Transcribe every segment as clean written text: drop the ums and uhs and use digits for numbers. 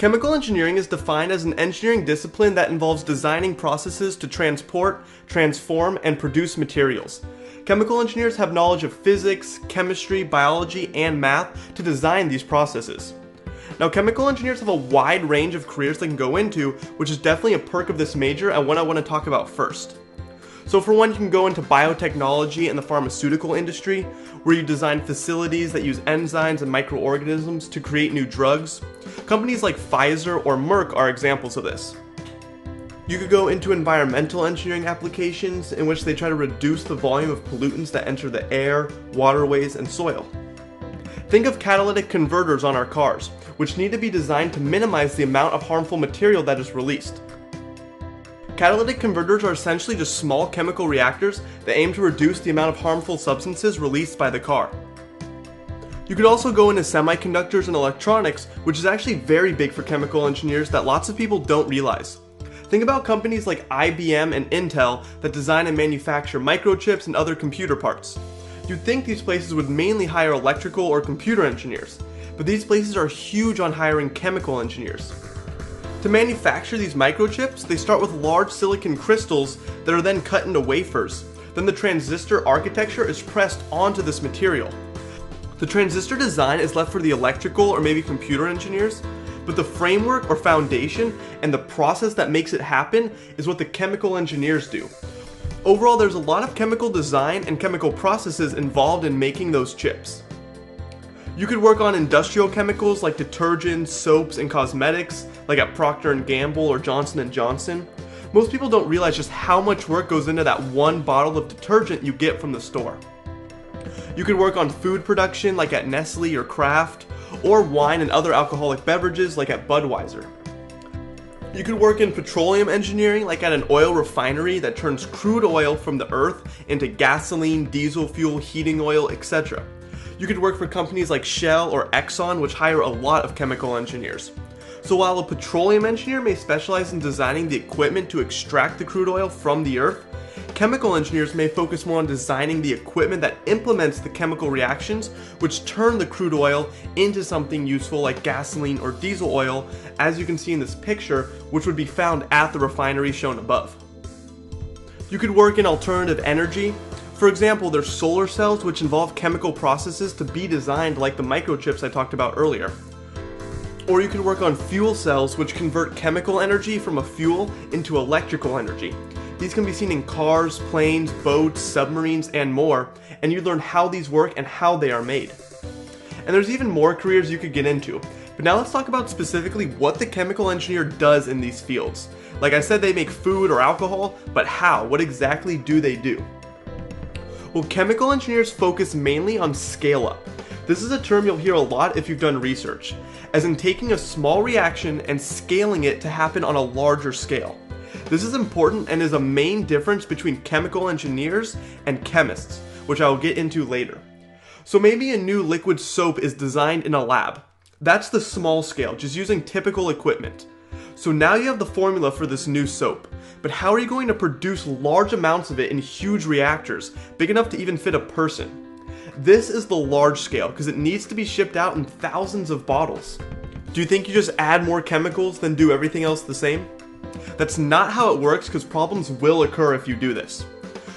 Chemical engineering is defined as an engineering discipline that involves designing processes to transport, transform, and produce materials. Chemical engineers have knowledge of physics, chemistry, biology, and math to design these processes. Now, chemical engineers have a wide range of careers they can go into, which is definitely a perk of this major and one I want to talk about first. So for one, you can go into biotechnology and the pharmaceutical industry, where you design facilities that use enzymes and microorganisms to create new drugs. Companies like Pfizer or Merck are examples of this. You could go into environmental engineering applications, in which they try to reduce the volume of pollutants that enter the air, waterways, and soil. Think of catalytic converters on our cars, which need to be designed to minimize the amount of harmful material that is released. Catalytic converters are essentially just small chemical reactors that aim to reduce the amount of harmful substances released by the car. You could also go into semiconductors and electronics, which is actually very big for chemical engineers that lots of people don't realize. Think about companies like IBM and Intel that design and manufacture microchips and other computer parts. You'd think these places would mainly hire electrical or computer engineers, but these places are huge on hiring chemical engineers. To manufacture these microchips, they start with large silicon crystals that are then cut into wafers. Then the transistor architecture is pressed onto this material. The transistor design is left for the electrical or maybe computer engineers, but the framework or foundation and the process that makes it happen is what the chemical engineers do. Overall, there's a lot of chemical design and chemical processes involved in making those chips. You could work on industrial chemicals like detergents, soaps, and cosmetics, like at Procter & Gamble or Johnson & Johnson. Most people don't realize just how much work goes into that one bottle of detergent you get from the store. You could work on food production like at Nestle or Kraft, or wine and other alcoholic beverages like at Budweiser. You could work in petroleum engineering like at an oil refinery that turns crude oil from the earth into gasoline, diesel fuel, heating oil, etc. You could work for companies like Shell or Exxon, which hire a lot of chemical engineers. So while a petroleum engineer may specialize in designing the equipment to extract the crude oil from the earth, chemical engineers may focus more on designing the equipment that implements the chemical reactions which turn the crude oil into something useful like gasoline or diesel oil, as you can see in this picture, which would be found at the refinery shown above. You could work in alternative energy. For example, there's solar cells, which involve chemical processes to be designed like the microchips I talked about earlier. Or you can work on fuel cells, which convert chemical energy from a fuel into electrical energy. These can be seen in cars, planes, boats, submarines, and more, and you learn how these work and how they are made. And there's even more careers you could get into, but now let's talk about specifically what the chemical engineer does in these fields. Like I said, they make food or alcohol, but how? What exactly do they do? Well, chemical engineers focus mainly on scale-up. This is a term you'll hear a lot if you've done research, as in taking a small reaction and scaling it to happen on a larger scale. This is important and is a main difference between chemical engineers and chemists, which I will get into later. So maybe a new liquid soap is designed in a lab. That's the small scale, just using typical equipment. So now you have the formula for this new soap, but how are you going to produce large amounts of it in huge reactors, big enough to even fit a person? This is the large scale, because it needs to be shipped out in thousands of bottles. Do you think you just add more chemicals than do everything else the same? That's not how it works, because problems will occur if you do this.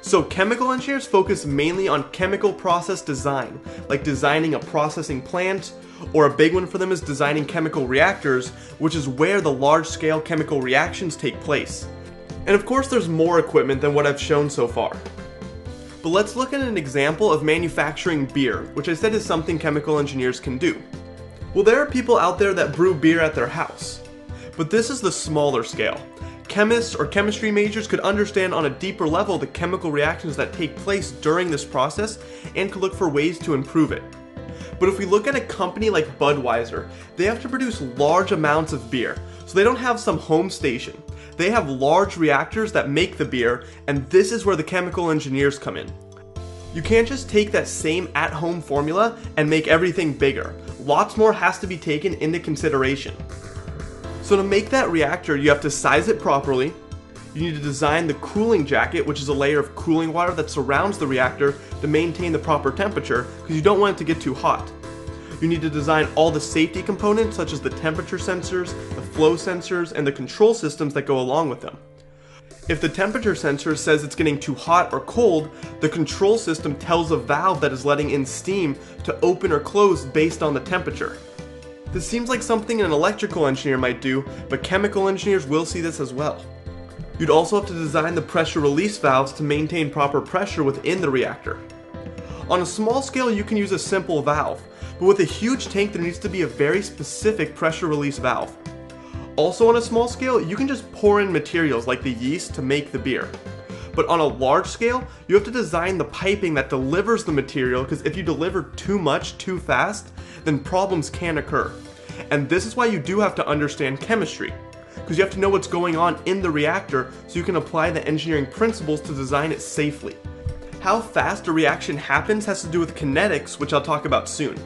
So chemical engineers focus mainly on chemical process design, like designing a processing plant, or a big one for them is designing chemical reactors, which is where the large-scale chemical reactions take place. And of course there's more equipment than what I've shown so far. But let's look at an example of manufacturing beer, which I said is something chemical engineers can do. Well, there are people out there that brew beer at their house. But this is the smaller scale. Chemists or chemistry majors could understand on a deeper level the chemical reactions that take place during this process and could look for ways to improve it. But if we look at a company like Budweiser, they have to produce large amounts of beer, so they don't have some home station. They have large reactors that make the beer, and this is where the chemical engineers come in. You can't just take that same at-home formula and make everything bigger. Lots more has to be taken into consideration. So to make that reactor, you have to size it properly. You need to design the cooling jacket, which is a layer of cooling water that surrounds the reactor to maintain the proper temperature, because you don't want it to get too hot. You need to design all the safety components such as the temperature sensors, the flow sensors, and the control systems that go along with them. If the temperature sensor says it's getting too hot or cold, the control system tells a valve that is letting in steam to open or close based on the temperature. This seems like something an electrical engineer might do, but chemical engineers will see this as well. You'd also have to design the pressure release valves to maintain proper pressure within the reactor. On a small scale, you can use a simple valve, but with a huge tank there needs to be a very specific pressure release valve. Also on a small scale, you can just pour in materials like the yeast to make the beer. But on a large scale, you have to design the piping that delivers the material, because if you deliver too much too fast, then problems can occur. And this is why you do have to understand chemistry, because you have to know what's going on in the reactor so you can apply the engineering principles to design it safely. How fast a reaction happens has to do with kinetics, which I'll talk about soon.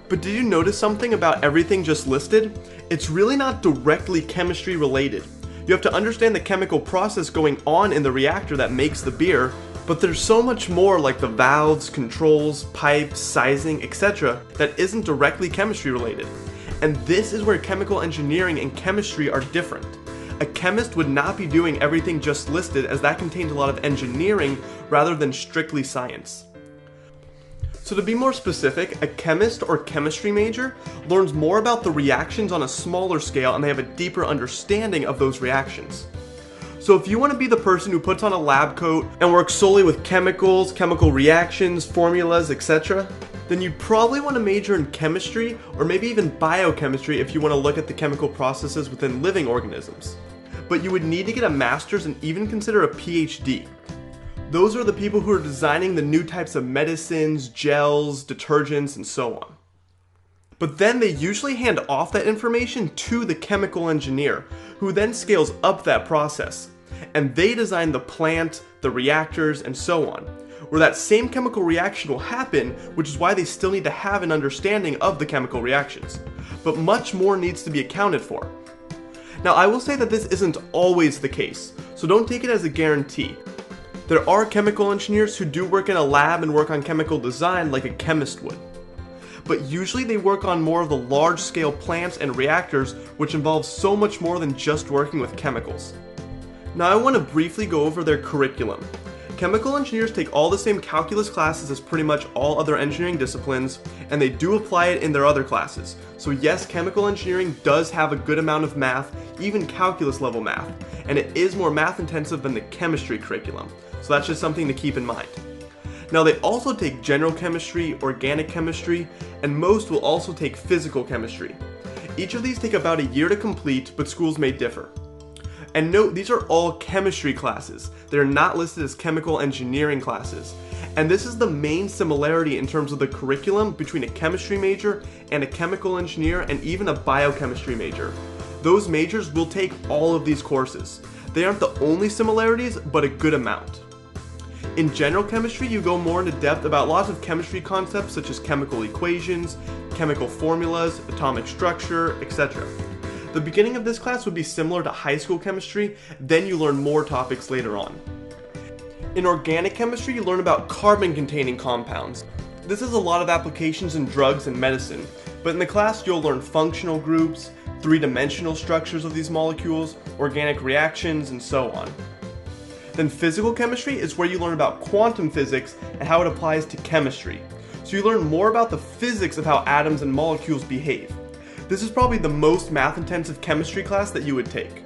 But did you notice something about everything just listed? It's really not directly chemistry related. You have to understand the chemical process going on in the reactor that makes the beer, but there's so much more like the valves, controls, pipes, sizing, etc. that isn't directly chemistry related. And this is where chemical engineering and chemistry are different. A chemist would not be doing everything just listed, as that contains a lot of engineering rather than strictly science. So to be more specific, a chemist or chemistry major learns more about the reactions on a smaller scale, and they have a deeper understanding of those reactions. So if you want to be the person who puts on a lab coat and works solely with chemicals, chemical reactions, formulas, etc., then you'd probably want to major in chemistry or maybe even biochemistry if you want to look at the chemical processes within living organisms. But you would need to get a master's and even consider a PhD. Those are the people who are designing the new types of medicines, gels, detergents, and so on. But then they usually hand off that information to the chemical engineer, who then scales up that process. And they design the plant, the reactors, and so on, where that same chemical reaction will happen, which is why they still need to have an understanding of the chemical reactions. But much more needs to be accounted for. Now, I will say that this isn't always the case, so don't take it as a guarantee. There are chemical engineers who do work in a lab and work on chemical design like a chemist would. But usually they work on more of the large-scale plants and reactors, which involves so much more than just working with chemicals. Now I want to briefly go over their curriculum. Chemical engineers take all the same calculus classes as pretty much all other engineering disciplines, and they do apply it in their other classes. So yes, chemical engineering does have a good amount of math, even calculus level math, and it is more math intensive than the chemistry curriculum. So that's just something to keep in mind. Now they also take general chemistry, organic chemistry, and most will also take physical chemistry. Each of these take about a year to complete, but schools may differ. And note, these are all chemistry classes. They are not listed as chemical engineering classes. And this is the main similarity in terms of the curriculum between a chemistry major and a chemical engineer and even a biochemistry major. Those majors will take all of these courses. They aren't the only similarities, but a good amount. In general chemistry, you go more into depth about lots of chemistry concepts such as chemical equations, chemical formulas, atomic structure, etc. The beginning of this class would be similar to high school chemistry, then you learn more topics later on. In organic chemistry, you learn about carbon-containing compounds. This has a lot of applications in drugs and medicine, but in the class you'll learn functional groups, three-dimensional structures of these molecules, organic reactions, and so on. Then physical chemistry is where you learn about quantum physics and how it applies to chemistry. So you learn more about the physics of how atoms and molecules behave. This is probably the most math-intensive chemistry class that you would take.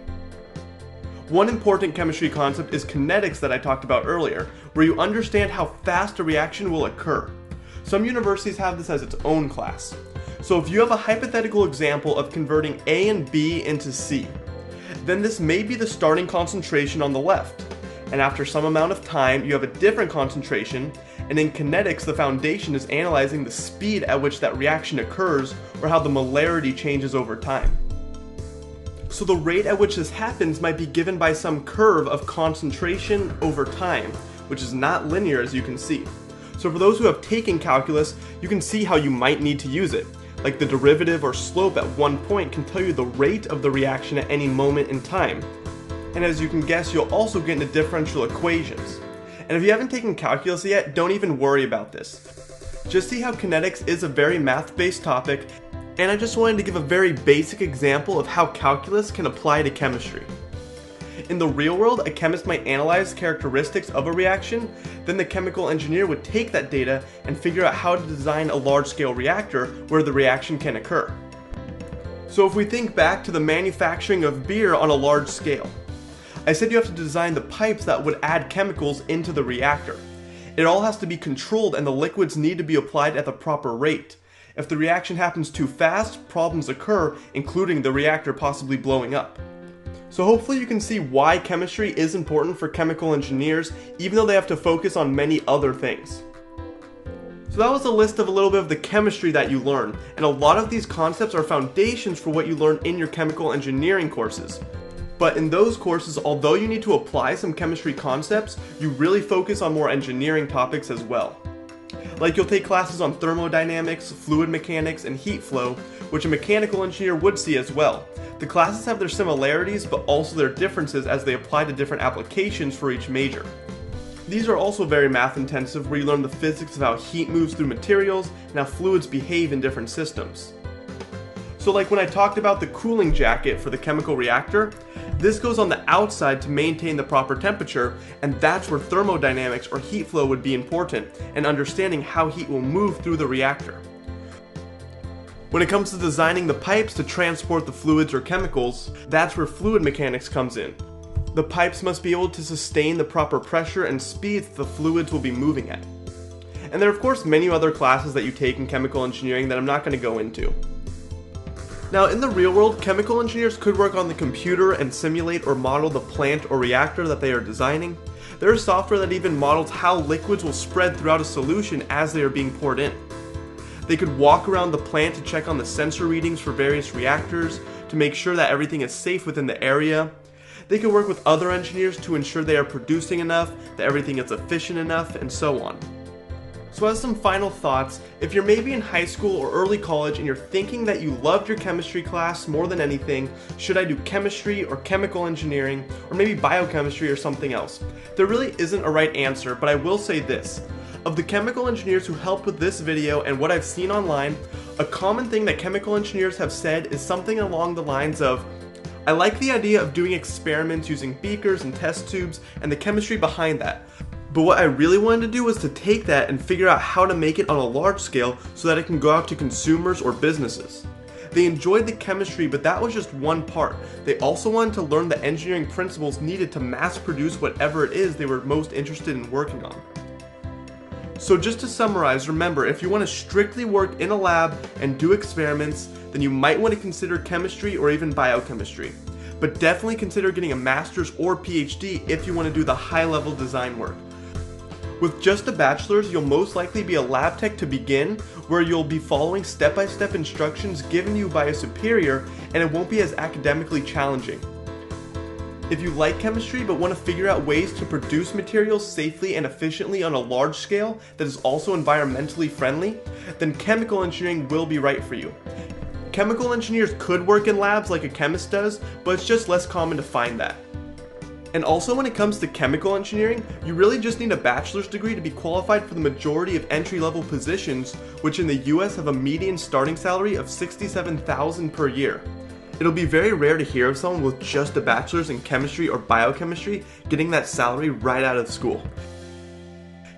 One important chemistry concept is kinetics that I talked about earlier, where you understand how fast a reaction will occur. Some universities have this as its own class. So if you have a hypothetical example of converting A and B into C, then this may be the starting concentration on the left. And after some amount of time, you have a different concentration, and in kinetics, the foundation is analyzing the speed at which that reaction occurs or how the molarity changes over time. So the rate at which this happens might be given by some curve of concentration over time, which is not linear as you can see. So for those who have taken calculus, you can see how you might need to use it. Like the derivative or slope at one point can tell you the rate of the reaction at any moment in time. And as you can guess, you'll also get into differential equations. And if you haven't taken calculus yet, don't even worry about this. Just see how kinetics is a very math-based topic, and I just wanted to give a very basic example of how calculus can apply to chemistry. In the real world, a chemist might analyze characteristics of a reaction, then the chemical engineer would take that data and figure out how to design a large-scale reactor where the reaction can occur. So if we think back to the manufacturing of beer on a large scale, I said you have to design the pipes that would add chemicals into the reactor. It all has to be controlled and the liquids need to be applied at the proper rate. If the reaction happens too fast, problems occur, including the reactor possibly blowing up. So hopefully you can see why chemistry is important for chemical engineers, even though they have to focus on many other things. So that was a list of a little bit of the chemistry that you learn, and a lot of these concepts are foundations for what you learn in your chemical engineering courses. But in those courses, although you need to apply some chemistry concepts, you really focus on more engineering topics as well. Like you'll take classes on thermodynamics, fluid mechanics, and heat flow, which a mechanical engineer would see as well. The classes have their similarities, but also their differences as they apply to different applications for each major. These are also very math intensive, where you learn the physics of how heat moves through materials and how fluids behave in different systems. So like when I talked about the cooling jacket for the chemical reactor, this goes on the outside to maintain the proper temperature, and that's where thermodynamics or heat flow would be important, and understanding how heat will move through the reactor. When it comes to designing the pipes to transport the fluids or chemicals, that's where fluid mechanics comes in. The pipes must be able to sustain the proper pressure and speeds the fluids will be moving at. And there are of course many other classes that you take in chemical engineering that I'm not going to go into. Now in the real world, chemical engineers could work on the computer and simulate or model the plant or reactor that they are designing. There is software that even models how liquids will spread throughout a solution as they are being poured in. They could walk around the plant to check on the sensor readings for various reactors to make sure that everything is safe within the area. They could work with other engineers to ensure they are producing enough, that everything is efficient enough, and so on. So as some final thoughts, if you're maybe in high school or early college and you're thinking that you loved your chemistry class more than anything, should I do chemistry or chemical engineering, or maybe biochemistry or something else? There really isn't a right answer, but I will say this. Of the chemical engineers who helped with this video and what I've seen online, a common thing that chemical engineers have said is something along the lines of, I like the idea of doing experiments using beakers and test tubes and the chemistry behind that. But what I really wanted to do was to take that and figure out how to make it on a large scale so that it can go out to consumers or businesses. They enjoyed the chemistry, but that was just one part. They also wanted to learn the engineering principles needed to mass produce whatever it is they were most interested in working on. So just to summarize, remember, if you want to strictly work in a lab and do experiments, then you might want to consider chemistry or even biochemistry. But definitely consider getting a master's or PhD if you want to do the high-level design work. With just a bachelor's, you'll most likely be a lab tech to begin, where you'll be following step-by-step instructions given you by a superior, and it won't be as academically challenging. If you like chemistry but want to figure out ways to produce materials safely and efficiently on a large scale that is also environmentally friendly, then chemical engineering will be right for you. Chemical engineers could work in labs like a chemist does, but it's just less common to find that. And also when it comes to chemical engineering, you really just need a bachelor's degree to be qualified for the majority of entry-level positions, which in the US have a median starting salary of $67,000 per year. It'll be very rare to hear of someone with just a bachelor's in chemistry or biochemistry getting that salary right out of school.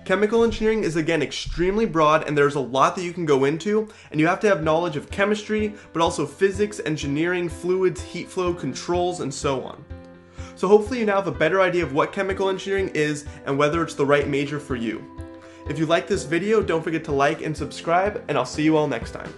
Chemical engineering is again extremely broad, and there's a lot that you can go into, and you have to have knowledge of chemistry, but also physics, engineering, fluids, heat flow, controls, and so on. So hopefully you now have a better idea of what chemical engineering is and whether it's the right major for you. If you like this video, don't forget to like and subscribe, and I'll see you all next time.